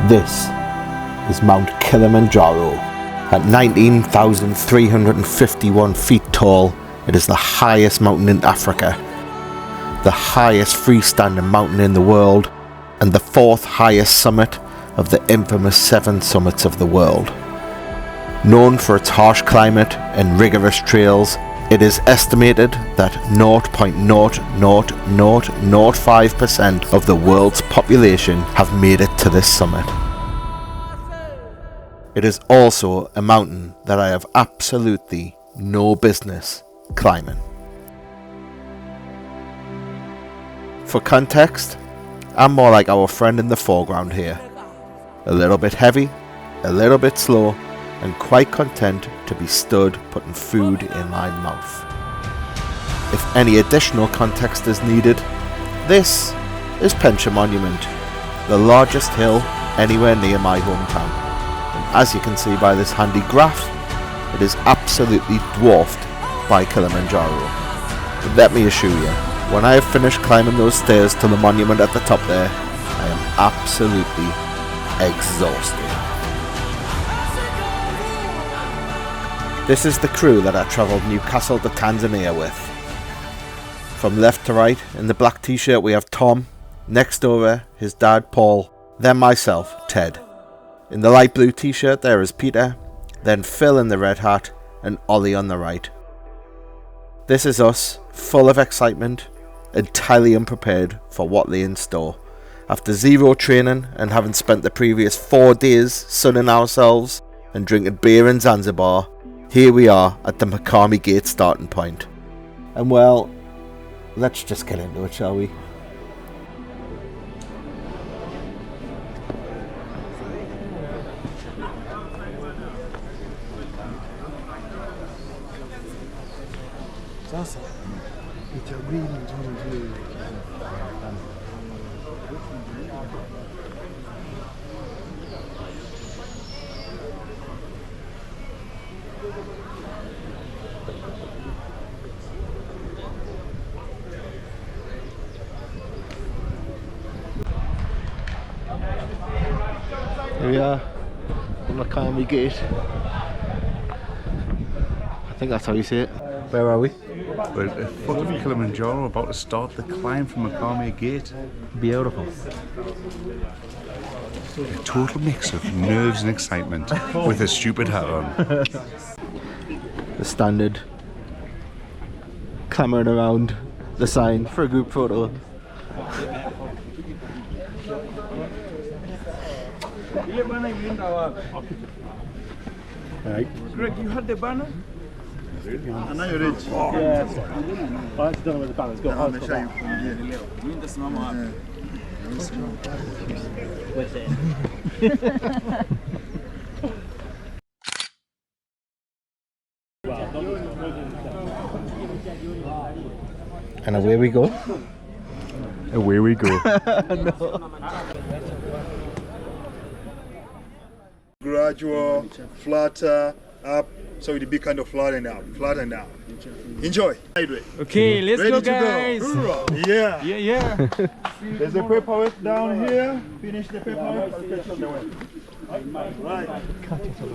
This is Mount Kilimanjaro. At 19,351 feet tall, it is the highest mountain in Africa, the highest freestanding mountain in the world, and the fourth highest summit of the infamous 7 summits of the world. Known for its harsh climate and rigorous trails, it is estimated that 0.00005% of the world's population have made it to this summit. It is also a mountain that I have absolutely no business climbing. For context, I'm more like our friend in the foreground here. A little bit heavy, a little bit slow, and quite content to be stood putting food in my mouth. If any additional context is needed, this is Pencha Monument, the largest hill anywhere near my hometown. And as you can see by this handy graph, it is absolutely dwarfed by Kilimanjaro. But let me assure you, when I have finished climbing those stairs to the monument at the top there, I am absolutely exhausted. This is the crew that I travelled Newcastle to Tanzania with. From left to right, in the black t-shirt we have Tom, next over his dad Paul, then myself, Ted. In the light blue t-shirt there is Peter, then Phil in the red hat, and Ollie on the right. This is us, full of excitement, entirely unprepared for what lay in store. After zero training and having spent the previous 4 days sunning ourselves and drinking beer in Zanzibar, here we are at the Machame Gate starting point. And well, let's just get into it, shall we? Here we are, the Machame Gate. I think that's how you say it. Where are we? We're at the foot of Kilimanjaro, about to start the climb from Machame Gate. Beautiful. A total mix of nerves and excitement with a stupid hat on. The standard clambering around the sign for a group photo. Right. Greg, you had the banner? I know you're rich. Yeah. I actually don't know where the banner's gone. Let me show you. And away we go. Away we go. No. Gradual, flatter, up. So it be kind of flatten out, flatten out. Enjoy. Okay, let's Ready go, to guys. go. Yeah. Yeah. There's the paperwork down here. Finish the paperwork. I'll catch you on the way. Right. Cut it all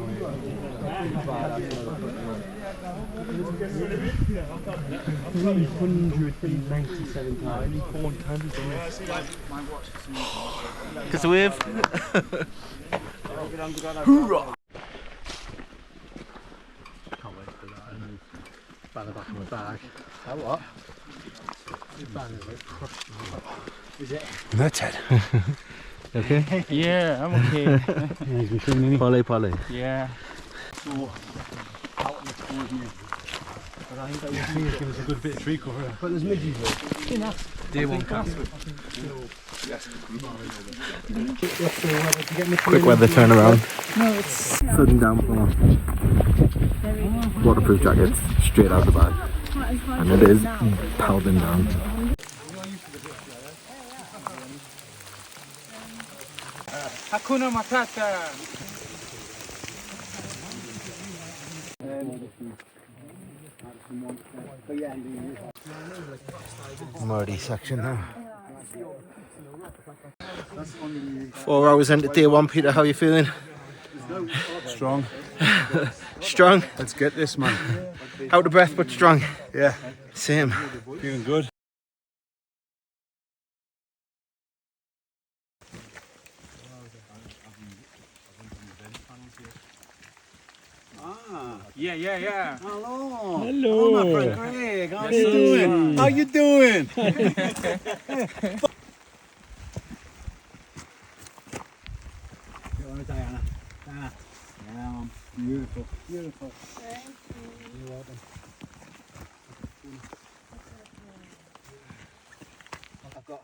the 397 times. 4 times. Because we've Hoorah! Can't wait for that. Banner back in my bag. That what? The banner's like crushed. Is it? That's it. okay. Yeah, I'm okay. Yeah, he's been filming. Polly. Yeah. So, out in the corner. But I think that would give us a good bit of tree cover. But there's midges there. Day 1 cast. Quick weather turnaround. No, it's sudden downpour. Waterproof jackets straight out the bag. And it is pounding down. Hakuna Matata. Muddy section now. 4 hours into day one, Peter. How are you feeling? Strong. Strong? Let's get this, man. Out of breath, but strong. Yeah. Same. Feeling good. Yeah. Hello. Hello. My friend Greg. How Yes, you doing? sir. How you doing? Diana. Diana. Yeah, beautiful. Beautiful. Thank you. You're welcome. What I've got.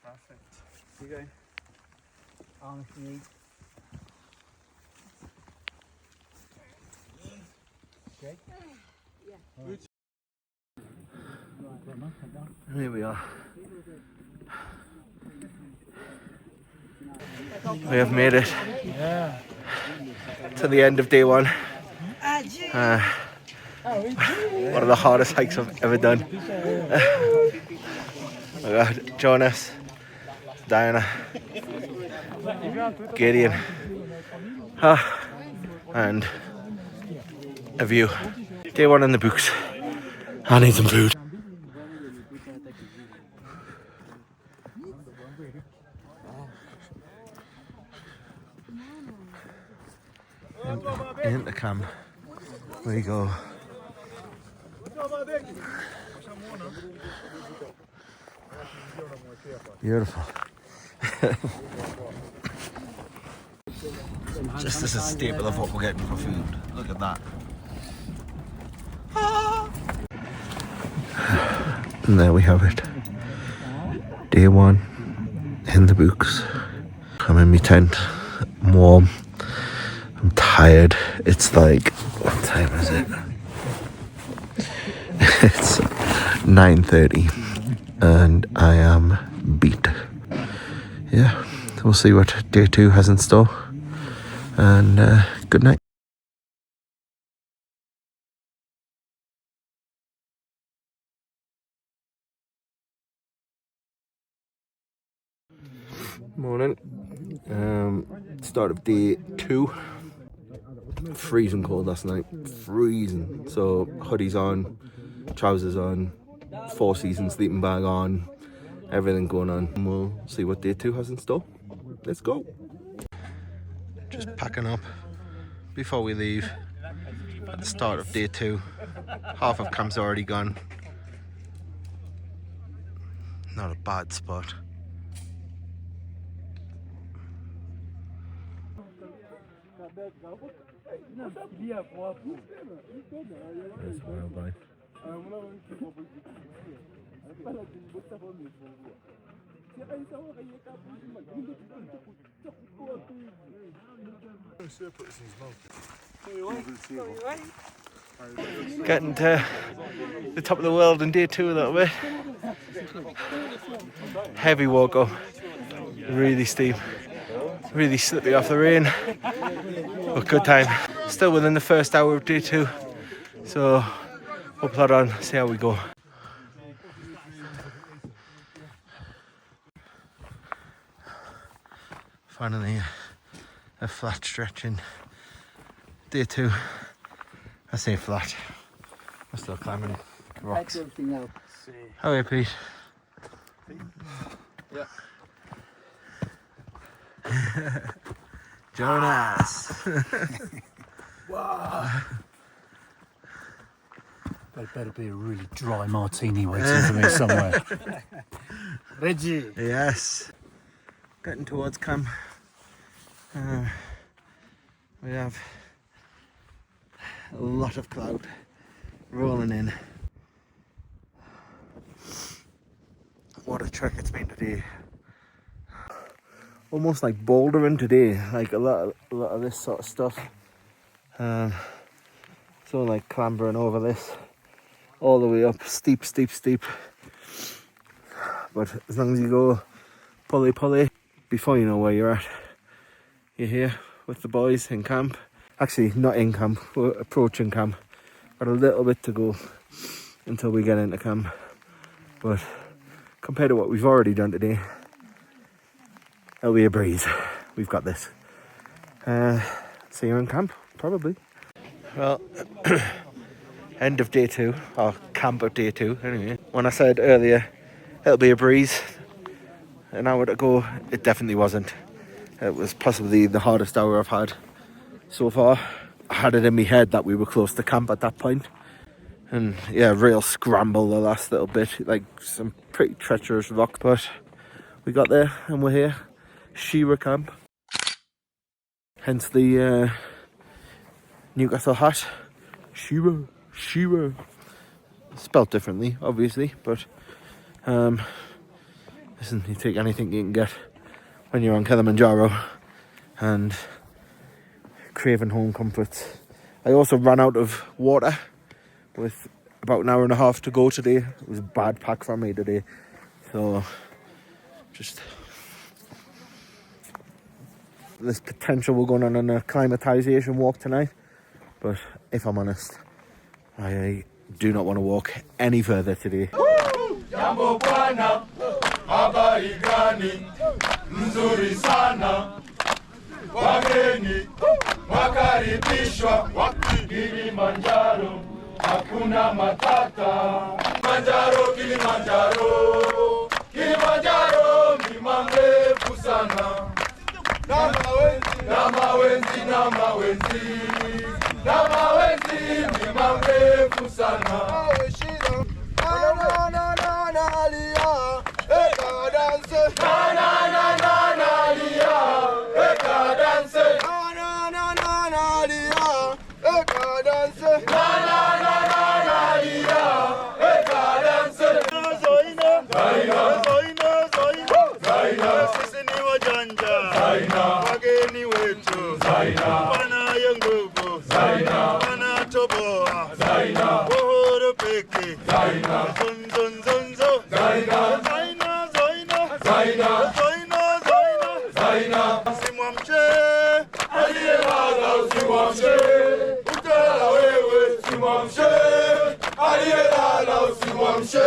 Perfect. You going? On if you need. Okay. Here we are. We have made it to the end of day one. One of the hardest hikes I've ever done. I got Jonas, Diana, Gideon, and a view. Day one in the books. I need some food. In the camp we go. Beautiful. Just as a staple of what we're getting for food. Look at that. And there we have it. Day one in the books. I'm in my tent. I'm warm. I'm tired. It's like, what time is it? It's 9:30 and I am beat. Yeah, we'll see what day two has in store. And good night. Morning. Start of day two. Freezing cold last night. Freezing. So hoodies on, trousers on, 4 season sleeping bag on, everything going on. And we'll see what day two has in store. Let's go. Just packing up before we leave. At the start of day two. Half of camp's already gone. Not a bad spot. There's wildlife. Getting to the top of the world in day two a little bit. Heavy walk up, really steep, really slippy off the rain, but good time. Still within the first hour of day two, so we'll plod on, see how we go. Finally, a flat stretch in day two. I say flat. I'm still climbing rocks. How are you, Pete? Yeah. Jonas. Wow. There better be a really dry martini waiting for me somewhere. Reggie. Yes. Getting towards camp. We have a lot of cloud rolling in. What a trek it's been today. Almost like bouldering today, like a lot of this sort of stuff. So like clambering over this all the way up, steep. But as long as you go pulley, before you know where you're at, you're here with the boys in camp. Actually, not in camp, we're approaching camp. Got a little bit to go until we get into camp. But compared to what we've already done today, it'll be a breeze. We've got this. See you in camp, probably. Well, end of day 2, or camp of day 2 anyway. When I said earlier it'll be a breeze an hour to go, it definitely wasn't. It was possibly the hardest hour I've had so far. I had it in my head that we were close to camp at that point, and yeah, real scramble the last little bit, like some pretty treacherous rock, but we got there and we're here. Shira camp, hence the Newcastle hat. Shira, spelt differently obviously, but listen, you take anything you can get when you're on Kilimanjaro and craving home comforts. I also ran out of water with about an hour and a half to go today. It was a bad pack for me today, so just there's potential we're going on an acclimatization walk tonight, but if I'm honest, I do not want to walk any further today. Jambo bwana, habari gani? Nzuri sana. Wageni wakaribishwa Kilimanjaro, hakuna matata. Kilimanjaro, Kilimanjaro, mlima mrefu sana. Na mawenzi, mlima mrefu sana. Uhuru Peak, Simwamshe, aliyelala usimwamshe, utalala wewe simwamshe, aliyelala usimwamshe,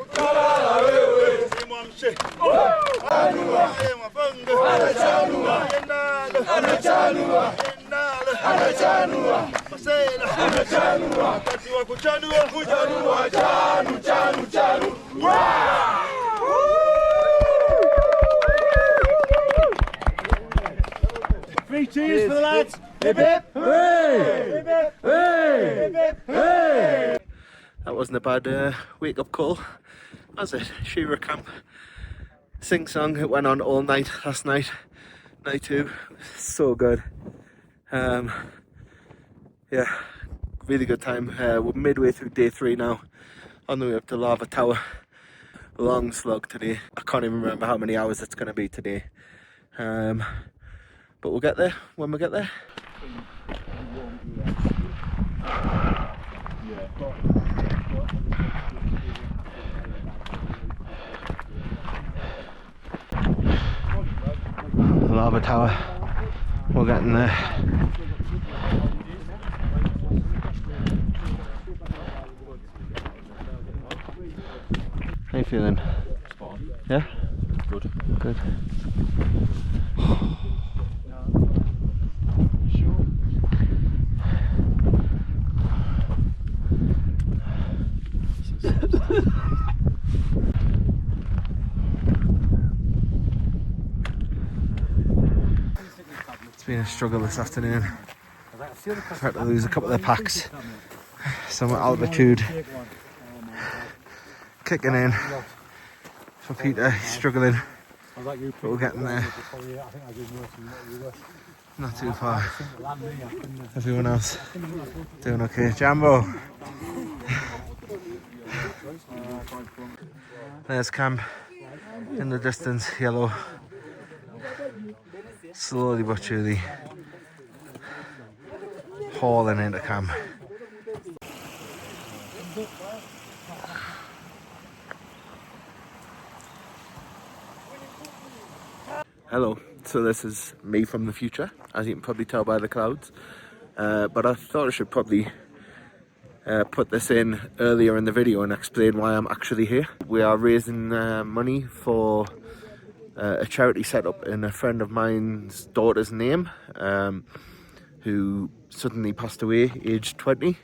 utalala wewe simwamshe. Anachanua, anachanua, masela, anachanua, wakati wa kuchanua, chanu. Three cheers for the lads. Hip hip, hooray! Hip hip, hooray! Hip hip, hooray! That wasn't a bad wake-up call, was it? Shira camp. Sing-song, it went on all night last night. Night 2, so good. Yeah, really good time. We're midway through day 3 now, on the way up to Lava Tower. Long slog today. I can't even remember how many hours it's going to be today. But we'll get there when we get there. Lava Tower, we're getting there. How you feeling? Yeah? Good. It's been a struggle this afternoon. I've had to lose a couple of packs. Some altitude kicking in for Peter, he's struggling, but we're getting there. Not too far. Everyone else doing okay. Jambo! There's camp in the distance, yellow. Slowly but surely hauling into camp. Hello, so this is me from the future, as you can probably tell by the clouds, but I thought I should probably put this in earlier in the video and explain why I'm actually here. We are raising money for a charity set up in a friend of mine's daughter's name, who suddenly passed away aged 20,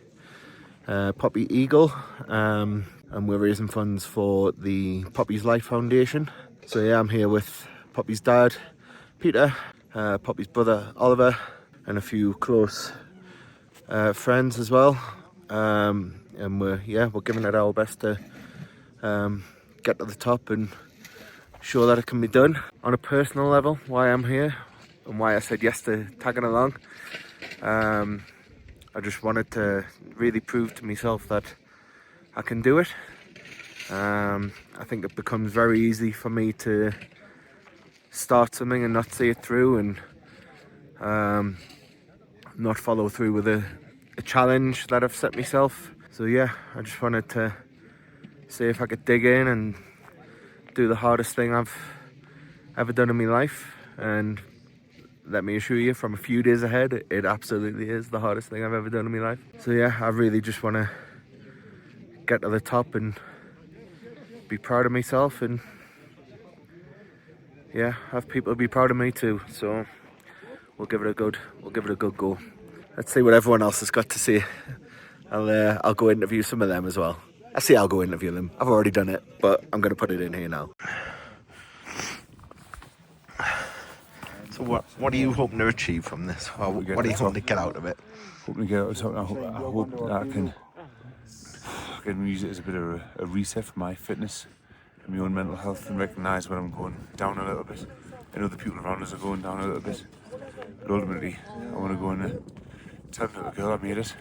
Poppy Eagle, and we're raising funds for the Poppy's Life Foundation. So yeah, I'm here with Poppy's dad, Peter, Poppy's brother, Oliver, and a few close friends as well. And we're giving it our best to get to the top and show that it can be done. On a personal level, why I'm here and why I said yes to tagging along, I just wanted to really prove to myself that I can do it. I think it becomes very easy for me to start something and not see it through, and not follow through with a challenge that I've set myself. So yeah, I just wanted to see if I could dig in and do the hardest thing I've ever done in my life, and let me assure you, from a few days ahead, it absolutely is the hardest thing I've ever done in my life. So yeah, I really just want to get to the top and be proud of myself, and yeah, have people be proud of me too. So we'll give it a good go. Let's see what everyone else has got to say. I'll go interview some of them as well. I'll go interview them. I've already done it, but I'm going to put it in here now. So what are you hoping to achieve from this? Or what are you hoping to get out of it? Hoping to get out of it. I hope that I can use it as a bit of a reset for my fitness and my own mental health, and recognise when I'm going down a little bit. I know the people around us are going down a little bit, but ultimately I want to go and tell the little girl I made it.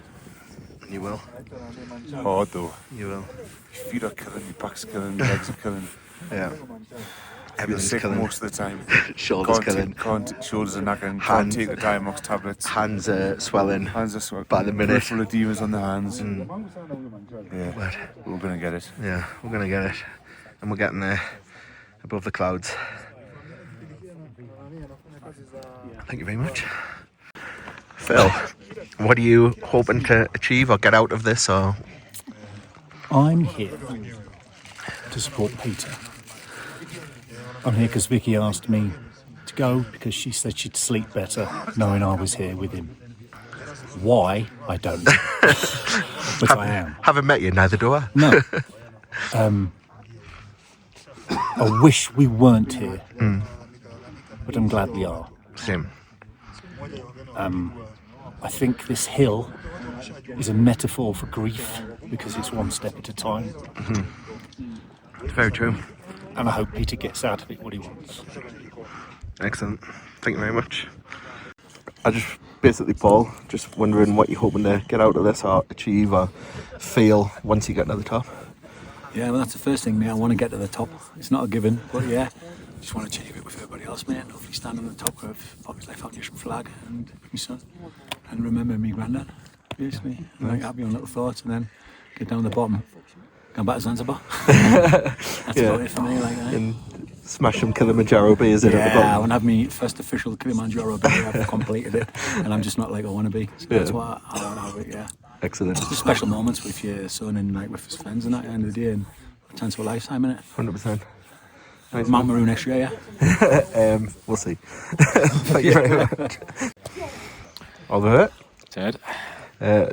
You will. It's hard though. You will. Your feet are killing, your back's killing, your legs are killing. Yeah. You're Everything's sick killing. most of the time. Shoulders killing. Shoulders are knacking. Can't take the Diamox tablets. Hands are swelling. Hands are swelling. By the minute. Full of demons on the hands. Yeah. But We're gonna get it. yeah, we're gonna get it, and we're getting there, above the clouds. Thank you very much. Phil, what are you hoping to achieve or get out of this? Or I'm here to support Peter. I'm here because Vicky asked me to go because she said she'd sleep better knowing I was here with him. Why? I don't know. But I am. Haven't met you, neither do I. No. I wish we weren't here, but I'm glad we are. Same. I think this hill is a metaphor for grief because it's one step at a time. It's very true. And I hope Peter gets out of it what he wants. Excellent. Thank you very much. I just basically, Paul, just wondering what you're hoping to get out of this or achieve or feel once you get to the top. Yeah, well, that's the first thing, mate. I want to get to the top. It's not a given, but yeah, just want to achieve it with everybody else, mate. And hopefully stand on the top of Poppy's Life Foundation flag and my son, and remember me granddad, basically. And like have your little thoughts, and then get down the bottom, come back to Zanzibar. That's about it for me, like that. And smash some Kilimanjaro beers in at the Yeah, I bottom. want to have my first official Kilimanjaro beer. I've completed it, and I'm just not like I want to be. So that's what I want to have it. Yeah. Excellent. Just special moments with your son and like with his friends and at the end of the day, and a chance of a lifetime, innit? 100%. Nice. Mount Maroon next year, yeah. We'll see. Thank you very much. Oliver, Ted.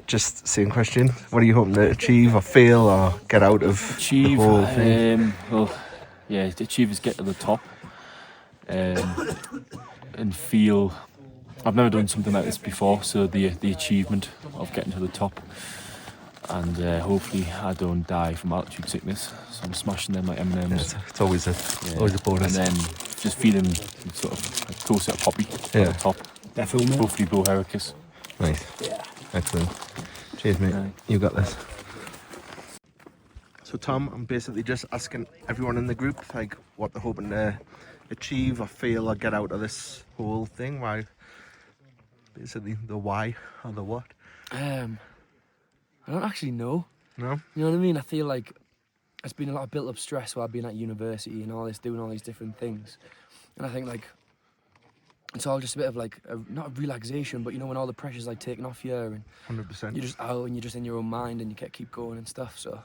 just same question. What are you hoping to achieve or feel or get out of Achieve. the whole thing? To achieve is get to the top. And feel. I've never done something like this before, so the achievement of getting to the top. And hopefully I don't die from altitude sickness. So I'm smashing them like M&Ms. It's always a bonus. And then just feeling sort of like closer to Poppy at the top. Definitely. Hopefully Bo Hericus. Nice. Yeah. Excellent. Cheers, mate. You got this. So, Tom, I'm basically just asking everyone in the group, like, what they're hoping to achieve or feel or get out of this whole thing. Why? Basically, the why or the what. I don't actually know. No? You know what I mean? I feel like there's been a lot of built-up stress while I've been at university and all this, doing all these different things. And I think, like, it's all just a bit of like not a relaxation, but you know when all the pressure's like taken off you and 100%. you're just out and you're just in your own mind and you keep going and stuff. So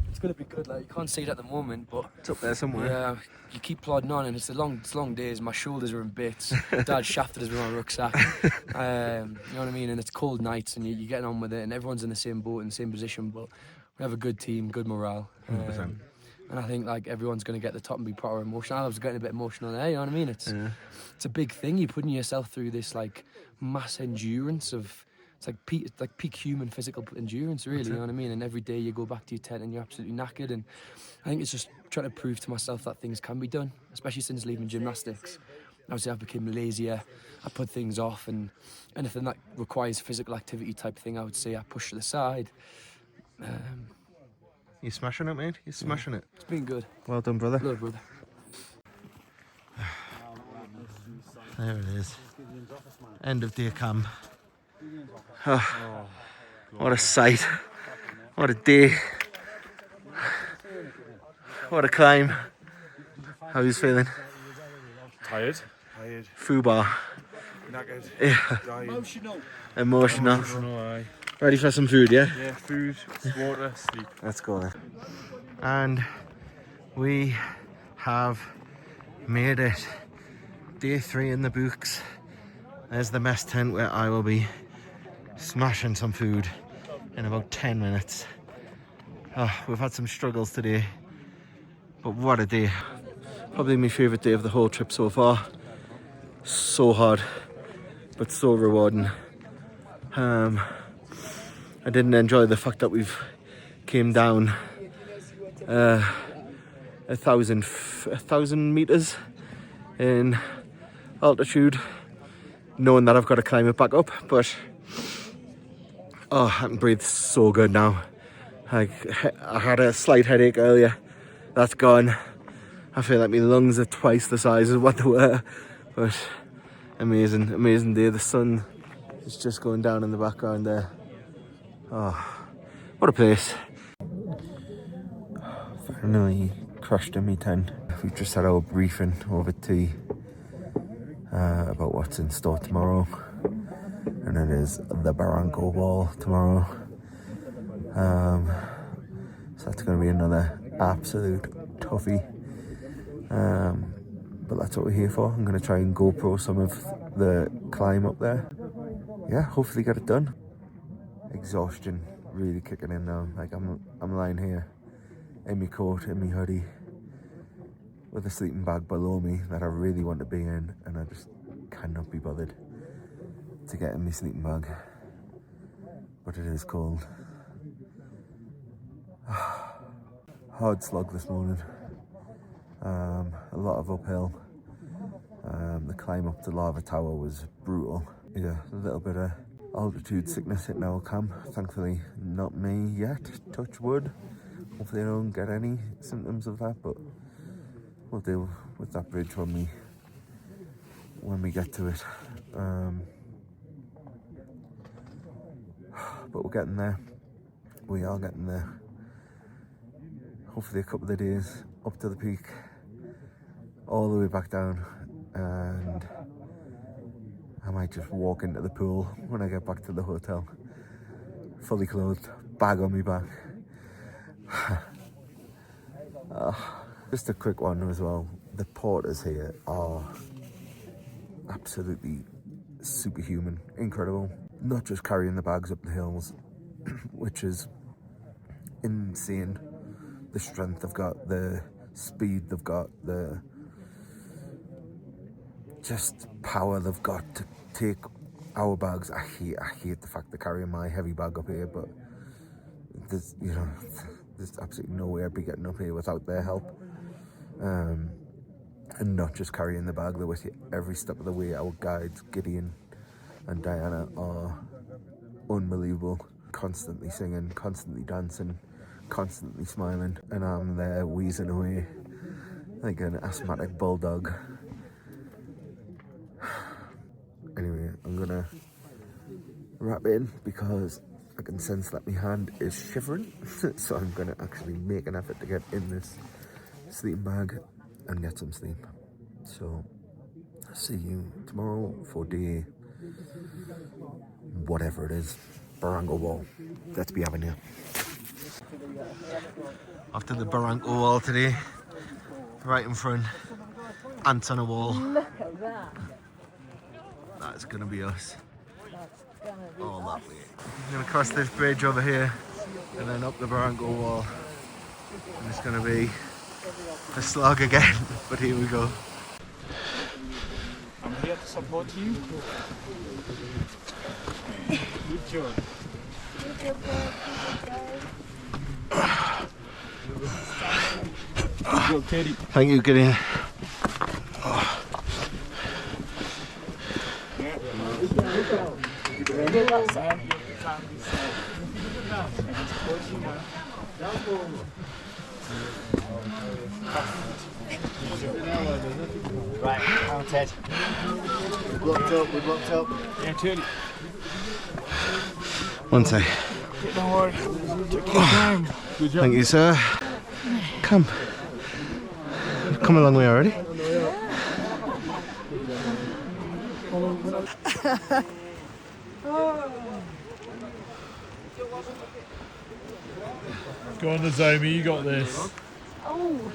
it's gonna be good. Like you can't see it at the moment, but It's up there somewhere. yeah, you keep plodding on, and it's long days. My shoulders are in bits. Dad shafted us with my rucksack. You know what I mean? And it's cold nights, and you're getting on with it, and everyone's in the same boat, in the same position. But we have a good team, good morale. 100%. And I think like everyone's going to get the top and be proper emotional. I was getting a bit emotional there. You know what I mean? It's a big thing. You're putting yourself through this like mass endurance of. It's like peak human physical endurance, really. You know what I mean? And every day you go back to your tent and you're absolutely knackered. And I think it's just trying to prove to myself that things can be done, especially since leaving gymnastics. Obviously, I've become lazier. I put things off, and anything that requires physical activity type thing, I would say I push to the side. You're smashing it, mate. You're smashing it. It's been good. Well done, brother. Love, brother. There it is. End of day camp. Oh, what a sight. What a day. What a climb. How are you feeling? Tired. Fubar. Knackered. Yeah. Dying. Emotional. Aye. Ready for some food, yeah? Yeah, food, water, sleep. Let's go then. And we have made it. Day 3 in the books. There's the mess tent where I will be smashing some food in about 10 minutes. We've had some struggles today, but what a day. Probably my favourite day of the whole trip so far. So hard, but so rewarding. I didn't enjoy the fact that we've came down 1,000 meters in altitude, knowing that I've got to climb it back up, but I can breathe so good now. I had a slight headache earlier, that's gone. I feel like my lungs are twice the size of what they were, but amazing day. The sun is just going down in the background there. What a place. Finally crashed in my tent. We've just had our briefing over tea about what's in store tomorrow, and it is the Baranco Wall tomorrow. So that's going to be another absolute toughie, but that's what we're here for. I'm going to try and GoPro some of the climb up there. Yeah, hopefully get it done. Exhaustion really kicking in now. Like I'm lying here in my coat, in my hoodie, with a sleeping bag below me that I really want to be in, and I just cannot be bothered to get in my sleeping bag. But it is cold. Hard slog this morning. A lot of uphill. The climb up to Lava Tower was brutal. Yeah, a little bit of altitude sickness hitting our camp. Thankfully, not me yet. Touch wood. Hopefully I don't get any symptoms of that, but we'll deal with that bridge when we get to it. But we're getting there. We are getting there. Hopefully a couple of days up to the peak, all the way back down, and I might just walk into the pool when I get back to the hotel, fully clothed, bag on my back. Just a quick one as well. The porters here are absolutely superhuman, incredible. Not just carrying the bags up the hills, which is insane. The strength they've got, the speed they've got, the just power they've got to take our bags. I hate the fact they're carrying my heavy bag up here, but there's absolutely no way I'd be getting up here without their help. And not just carrying the bag, they're with you every step of the way. Our guides, Gideon and Diana, are unbelievable. Constantly singing, constantly dancing, constantly smiling, and I'm there wheezing away like an asthmatic bulldog. Anyway, I'm gonna wrap in because I can sense that my hand is shivering. So I'm gonna actually make an effort to get in this sleeping bag and get some sleep. So see you tomorrow for day whatever it is. Baranco Wall. Let's be having you. After the Baranco Wall today, right in front, ants on a wall. Look at that. That's gonna be us. That's gonna be All us. that way. We're gonna cross this bridge over here and then up the Baranco Wall. And it's gonna be a slog again, but here we go. I'm here to support you. Good job. Good job, Teddy. Thank you, Gideon. Right, come Ted. We've locked up. Yeah, Teddy. One sec. Don't worry. Take your time. Good job. Thank you, sir. Come. You've come a long way already. Go on, Nozomi, you got this. Oh,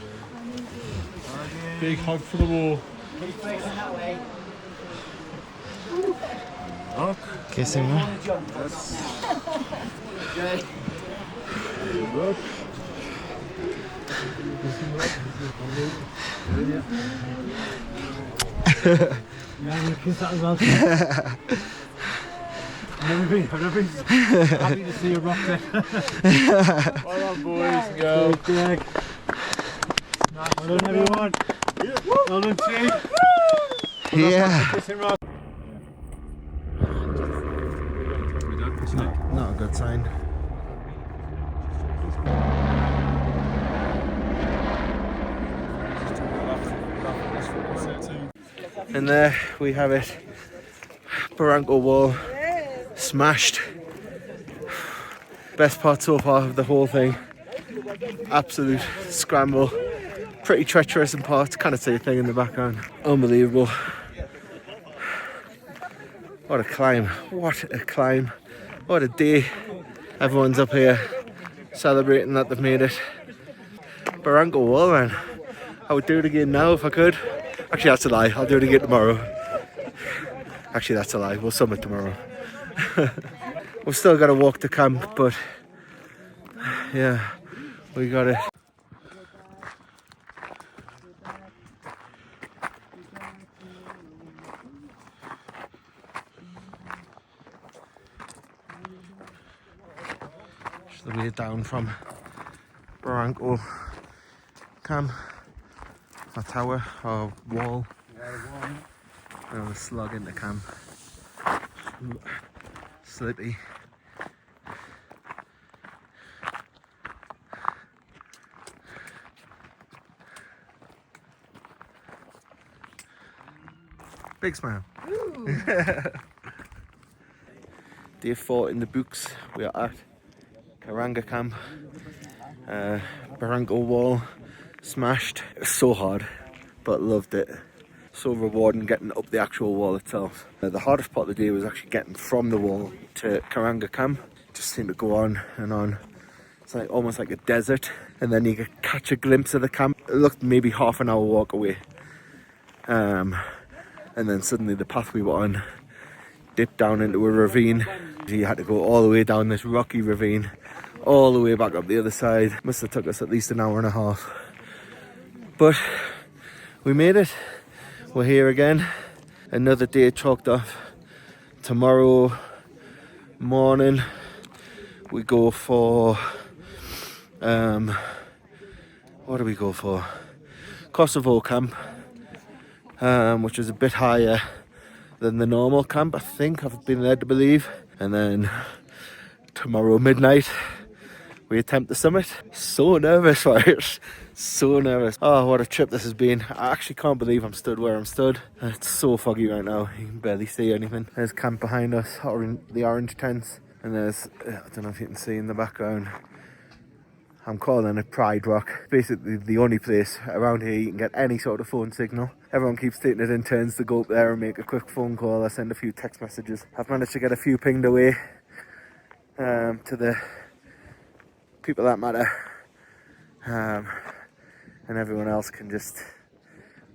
Big hug for the wall. Kissing her. Kiss that as well. I've never been happy to see you rock there. Well done, boys. Go. Greg. Well done, everyone. Well done, Chief. Yeah. Kissing rock. Not a good sign. And there we have it. Baranco Wall smashed. Best part so far of the whole thing. Absolute scramble. Pretty treacherous in parts. Can't see a thing in the background. Unbelievable. What a climb. What a climb. What a day. Everyone's up here celebrating that they've made it. Baranco Wall, man. I would do it again now if I could. Actually, that's a lie. I'll do it again tomorrow. Actually, that's a lie. We'll summit tomorrow. We've still got to walk to camp, but yeah, we got it. Just the way down from Baranco camp, a tower or wall. And a slug into camp. Slippy. Big smile. Day 4 in the books. We are at Karanga camp. Baranco Wall smashed. It was so hard, but loved it. So rewarding getting up the actual wall itself. The hardest part of the day was actually getting from the wall to Karanga camp. Just seemed to go on and on. It's like almost like a desert, and then you could catch a glimpse of the camp. It looked maybe half an hour walk away. And then suddenly the path we were on dipped down into a ravine. You had to go all the way down this rocky ravine, all the way back up the other side. Must have took us at least an hour and a half. But we made it. We're here again. Another day chalked off. Tomorrow morning we go for what do we go for? Kosovo camp, which is a bit higher than the normal camp, I think. I've been led to believe. And then tomorrow midnight we attempt the summit. So nervous for it. So nervous. Oh, what a trip this has been. I actually can't believe I'm stood where I'm stood. It's so foggy right now. You can barely see anything. There's camp behind us, the orange tents. And there's, I don't know if you can see in the background, I'm calling it Pride Rock. Basically the only place around here you can get any sort of phone signal. Everyone keeps taking it in turns to go up there and make a quick phone call or send a few text messages. I've managed to get a few pinged away to the people that matter, and everyone else can just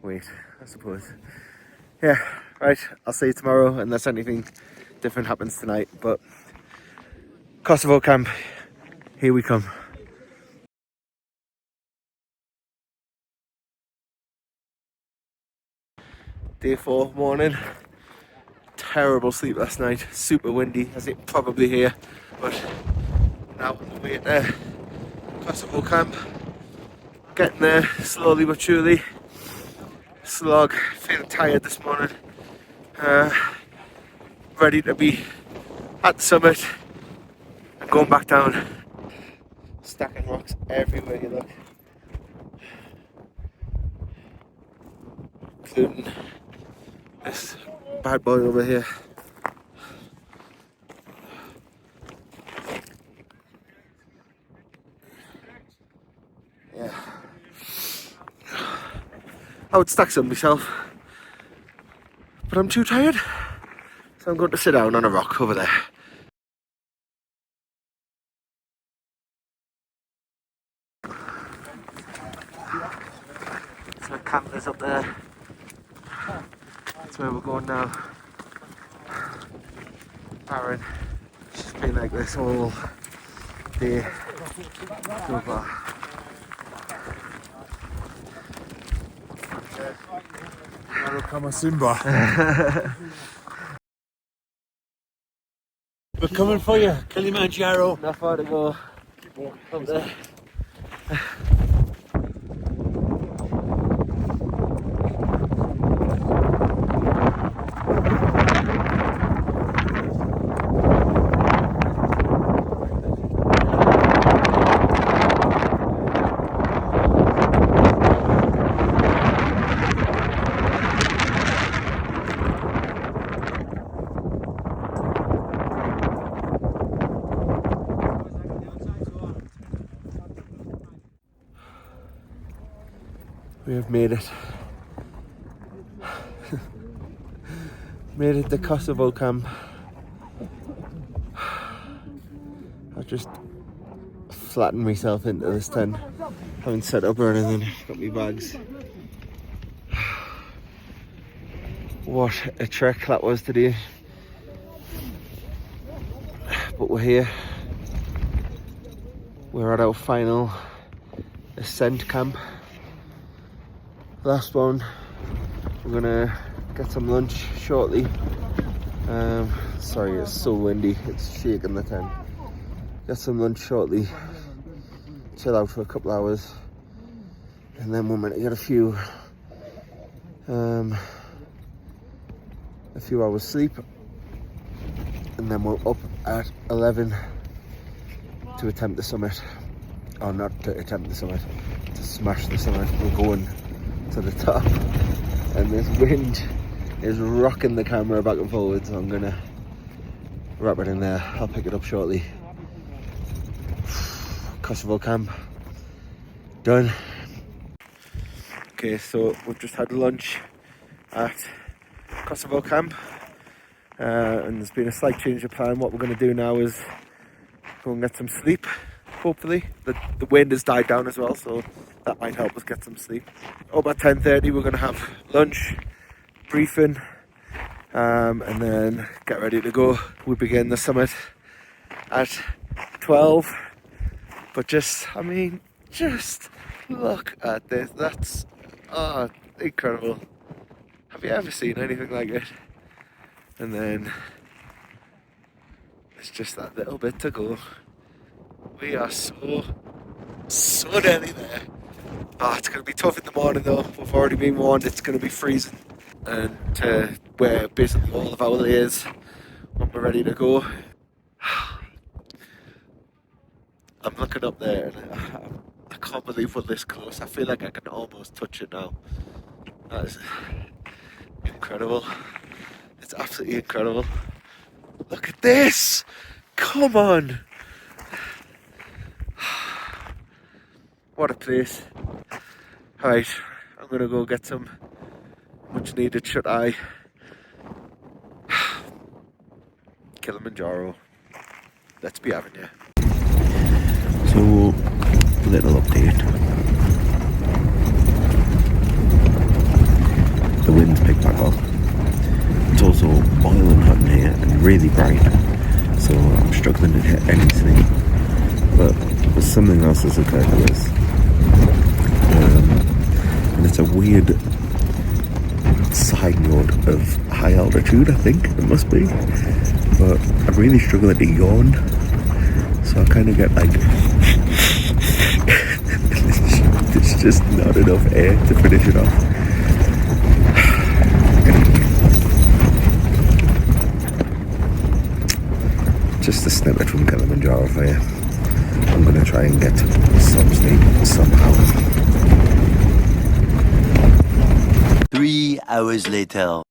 wait, I suppose. Yeah, right, I'll see you tomorrow unless anything different happens tonight, but Kosovo camp, here we come. Day 4 morning. Terrible sleep last night, super windy as you can probably hear, but now on the way to Kosovo camp, getting there slowly but surely. Slog, feeling tired this morning, ready to be at the summit and going back down. Stacking rocks everywhere you look, including this bad boy over here. Yeah, I would stack some myself, but I'm too tired, so I'm going to sit down on a rock over there. So camp is up there. That's where we're going now. Aaron, it's just been like this all day so far. We're coming for you, Kilimanjaro. Not far to go. Up there. We have made it. Made it to Kosovo camp. I just flattened myself into this tent. Haven't set up or anything. Got my bags. What a trek that was today. But we're here. We're at our final ascent camp. Last one. We're gonna get some lunch shortly. Sorry, it's so windy, it's shaking the tent. Get some lunch shortly, chill out for a couple hours, and then we're meant to get a few hours sleep, and then we're up at 11 to attempt the summit. Or not to attempt the summit, to smash the summit. We're going to the top, and this wind is rocking the camera back and forward, so I'm gonna wrap it in there. I'll pick it up shortly. Kosovo camp done. Okay, so we've just had lunch at Kosovo camp, and there's been a slight change of plan. What we're going to do now is go and get some sleep. Hopefully the wind has died down as well, so that might help us get some sleep. Up at 10:30 we're going to have lunch, briefing, and then get ready to go. We begin the summit at 12, but just look at this. That's incredible. Have you ever seen anything like it? And then it's just that little bit to go. We are so nearly there. It's going to be tough in the morning though. We've already been warned it's going to be freezing, and to wear basically all of our layers when we're ready to go. I'm looking up there and I can't believe we're this close. I feel like I can almost touch it now. That is incredible. It's absolutely incredible. Look at this! Come on! What a place. Alright, I'm gonna go get some Much needed shut eye. Kilimanjaro. Let's be having you. So, little update. The wind's picked back up. It's also boiling hot in here and really bright. So I'm struggling to hit any sleep. But there's something else that's occurred to us. And it's a weird side note of high altitude, I think it must be. But I'm really struggling to yawn. So I kind of get like... there's just not enough air to finish it off. Just a snippet from Kilimanjaro for you. I'm gonna try and get some sleep somehow. 3 hours later.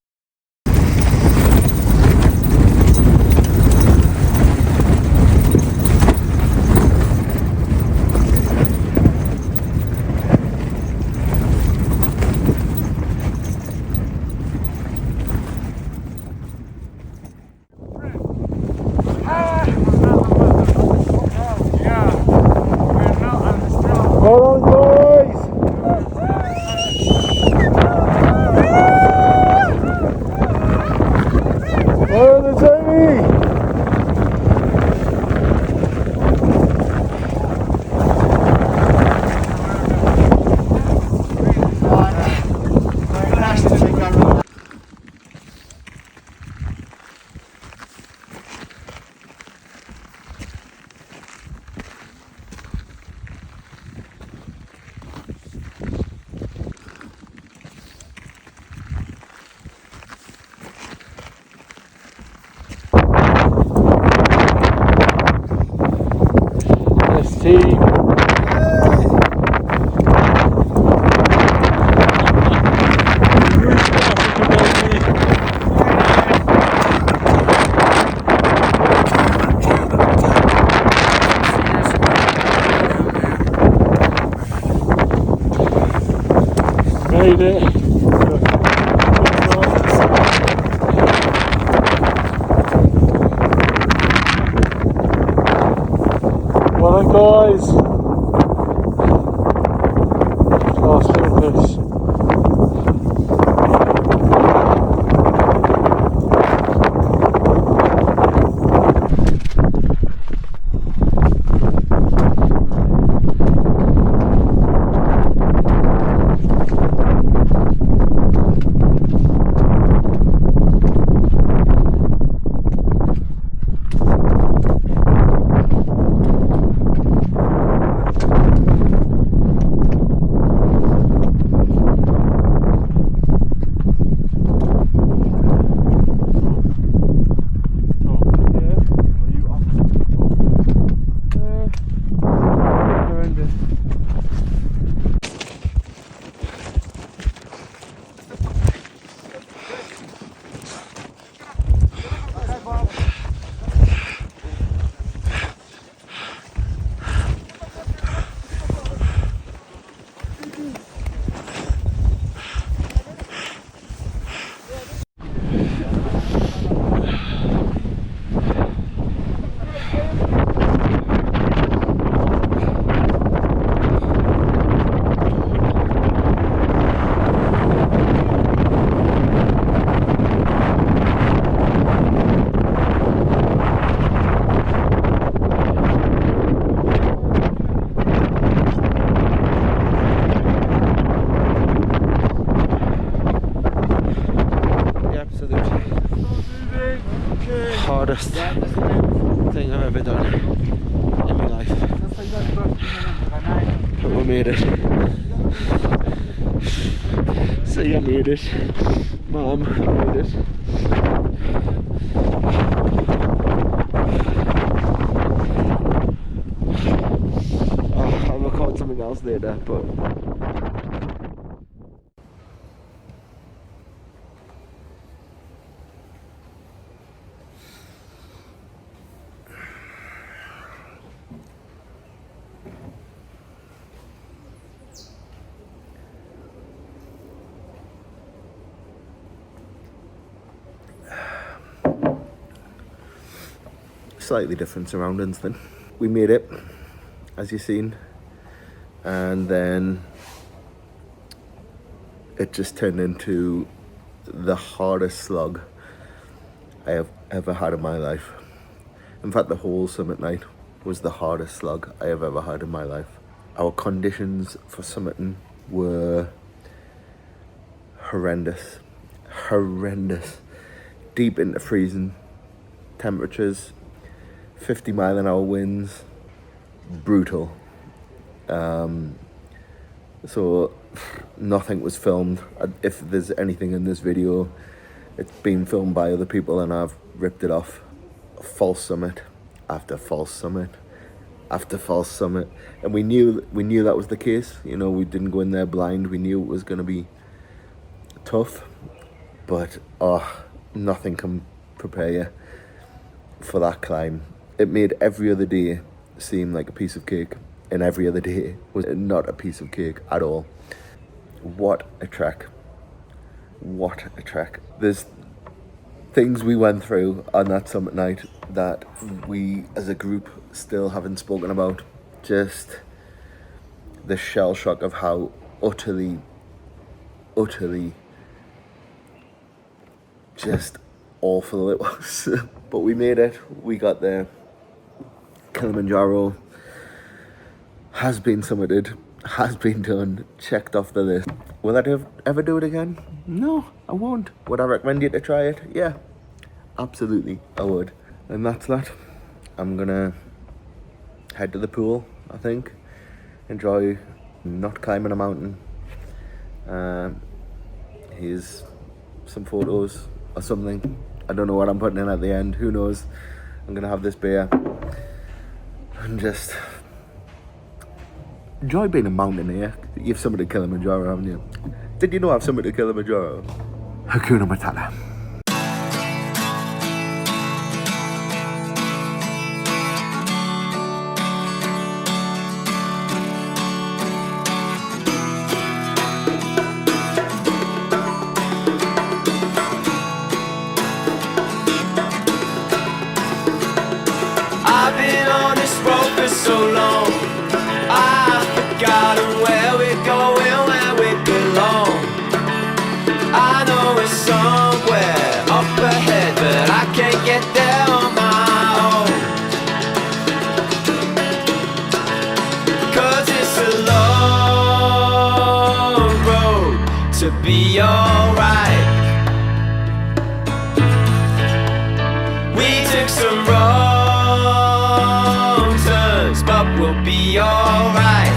Made it. Well then guys, last little piece. Hardest thing I've ever done in my life. But we made it. See, I made it. Mom, I made it. Oh, I'll record something else later, but slightly different surroundings then. We made it, as you've seen, and then it just turned into the hardest slog I have ever had in my life. In fact, the whole summit night was the hardest slog I have ever had in my life. Our conditions for summiting were horrendous. Deep into freezing temperatures, 50-mile-an-hour winds, brutal. So nothing was filmed. If there's anything in this video, it's been filmed by other people and I've ripped it off. False summit after false summit after false summit, and we knew that was the case. You know, we didn't go in there blind. We knew it was going to be tough, but nothing can prepare you for that climb. It made every other day seem like a piece of cake, and every other day was not a piece of cake at all. What a trek. There's things we went through on that summit night that we as a group still haven't spoken about. Just the shell shock of how utterly just awful it was. But we made it, we got there. Kilimanjaro has been summited, has been done, checked off the list. Will I ever do it again? No, I won't. Would I recommend you to try it? Yeah, absolutely, I would. And that's that. I'm gonna head to the pool, I think. Enjoy not climbing a mountain. Here's some photos or something. I don't know what I'm putting in at the end, who knows. I'm gonna have this beer and just enjoy being a mountaineer. You've summited Kilimanjaro, haven't you? Did you know I've summited Kilimanjaro? Hakuna Matata. I've been on this road for so long, I've forgotten where we're going, where we belong. I know it's somewhere up ahead, but I can't get there on my own. 'Cause it's a long road to be alright. We took some wrong turns, but we'll be alright.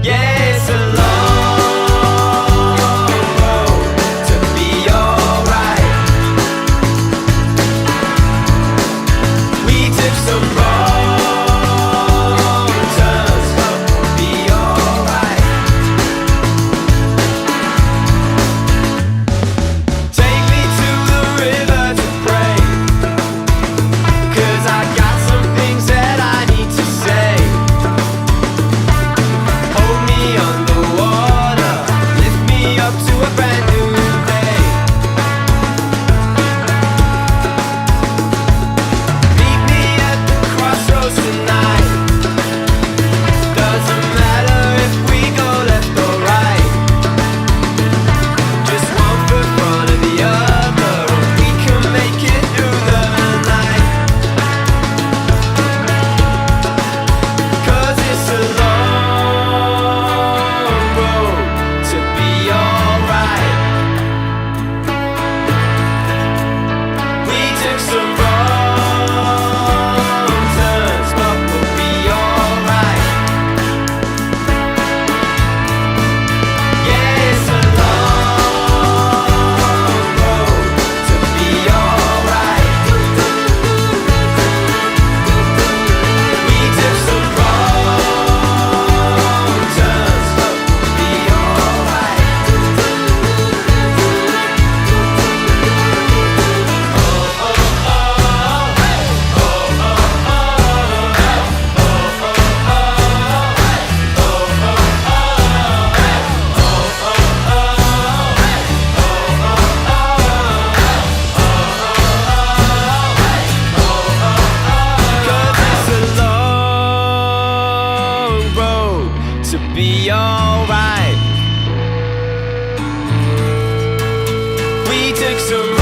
Yeah, it's a long road to be alright. We took some wrong turns, but we'll be alright. be alright. We took some